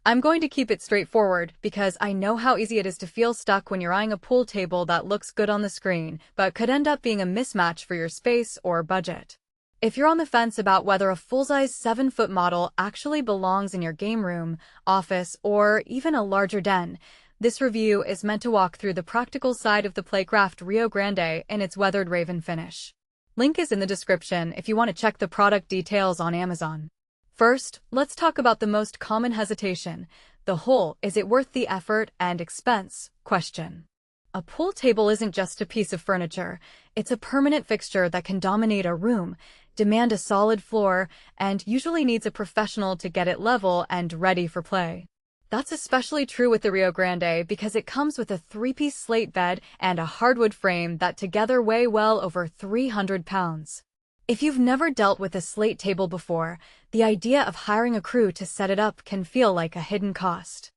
I'm going to keep it straightforward because I know how easy it is to feel stuck when you're eyeing a pool table that looks good on the screen, but could end up being a mismatch for your space or budget. If you're on the fence about whether a full-size 7-foot model actually belongs in your game room, office, or even a larger den, this review is meant to walk through the practical side of the Playcraft Rio Grande in its weathered raven finish. Link is in the description if you want to check the product details on Amazon. First, let's talk about the most common hesitation, the whole "is it worth the effort and expense" question. A pool table isn't just a piece of furniture, it's a permanent fixture that can dominate a room, demand a solid floor, and usually needs a professional to get it level and ready for play. That's especially true with the Rio Grande because it comes with a 3-piece slate bed and a hardwood frame that together weigh well over 300 pounds. If you've never dealt with a slate table before, the idea of hiring a crew to set it up can feel like a hidden cost.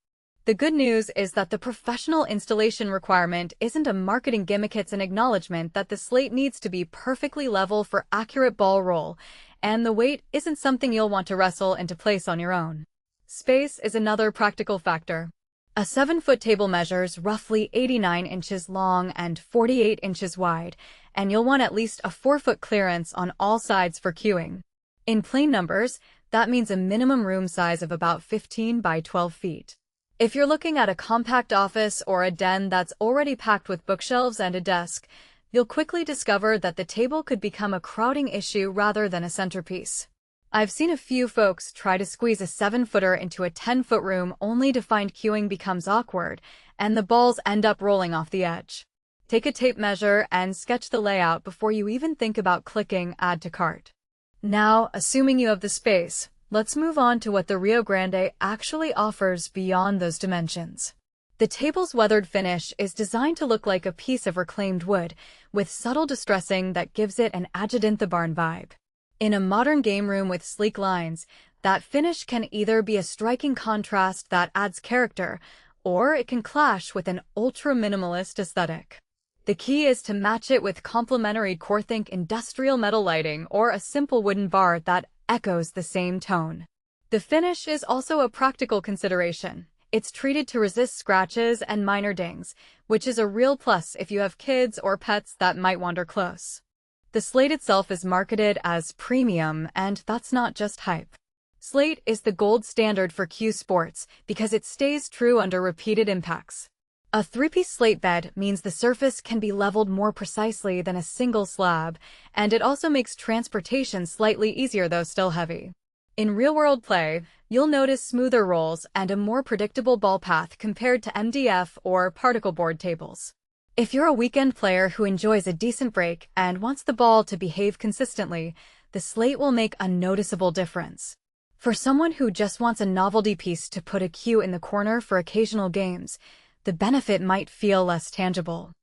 The good news is that the professional installation requirement isn't a marketing gimmick, it's an acknowledgement that the slate needs to be perfectly level for accurate ball roll, and the weight isn't something you'll want to wrestle into place on your own. Space is another practical factor. A 7-foot table measures roughly 89 inches long and 48 inches wide, and you'll want at least a 4-foot clearance on all sides for queuing. In plain numbers, that means a minimum room size of about 15 by 12 feet. If you're looking at a compact office or a den that's already packed with bookshelves and a desk, you'll quickly discover that the table could become a crowding issue rather than a centerpiece. I've seen a few folks try to squeeze a 7-footer into a 10-foot room only to find queuing becomes awkward, and the balls end up rolling off the edge. Take a tape measure and sketch the layout before you even think about clicking Add to Cart. Now, assuming you have the space, let's move on to what the Rio Grande actually offers beyond those dimensions. The table's weathered finish is designed to look like a piece of reclaimed wood, with subtle distressing that gives it an Adjutant the Barn vibe. In a modern game room with sleek lines, that finish can either be a striking contrast that adds character, or it can clash with an ultra-minimalist aesthetic. The key is to match it with complementary think industrial metal lighting or a simple wooden bar that echoes the same tone. The finish is also a practical consideration. It's treated to resist scratches and minor dings, which is a real plus if you have kids or pets that might wander close. The slate itself is marketed as premium, and that's not just hype. Slate is the gold standard for cue sports because it stays true under repeated impacts. A 3-piece slate bed means the surface can be leveled more precisely than a single slab, and it also makes transportation slightly easier though still heavy. In real-world play, you'll notice smoother rolls and a more predictable ball path compared to MDF or particle board tables. If you're a weekend player who enjoys a decent break and wants the ball to behave consistently, the slate will make a noticeable difference. For someone who just wants a novelty piece to put a cue in the corner for occasional games, the benefit might feel less tangible.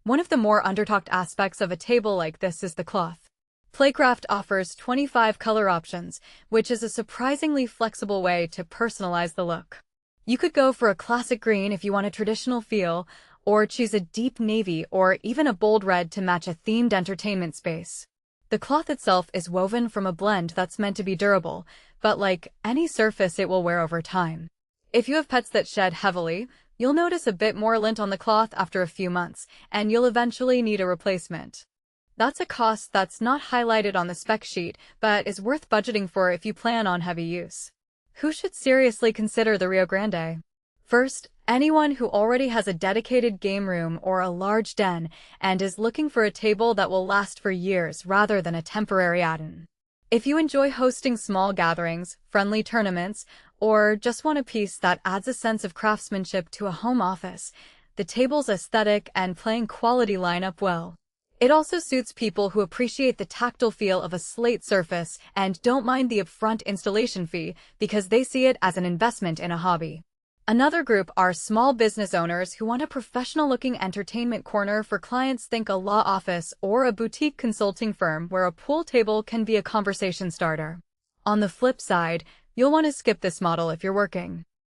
One of the more undertalked aspects of a table like this is the cloth. Playcraft offers 25 color options, which is a surprisingly flexible way to personalize the look. You could go for a classic green if you want a traditional feel, or choose a deep navy or even a bold red to match a themed entertainment space. The cloth itself is woven from a blend that's meant to be durable, but like any surface it will wear over time. If you have pets that shed heavily, you'll notice a bit more lint on the cloth after a few months, and you'll eventually need a replacement. That's a cost that's not highlighted on the spec sheet, but is worth budgeting for if you plan on heavy use. Who should seriously consider the Rio Grande? First, anyone who already has a dedicated game room or a large den and is looking for a table that will last for years rather than a temporary add-on. If you enjoy hosting small gatherings, friendly tournaments, or just want a piece that adds a sense of craftsmanship to a home office, the table's aesthetic and playing quality line up well. It also suits people who appreciate the tactile feel of a slate surface and don't mind the upfront installation fee because they see it as an investment in a hobby. Another group are small business owners who want a professional-looking entertainment corner for clients. Think a law office or a boutique consulting firm where a pool table can be a conversation starter. On the flip side, you'll want to skip this model if you're working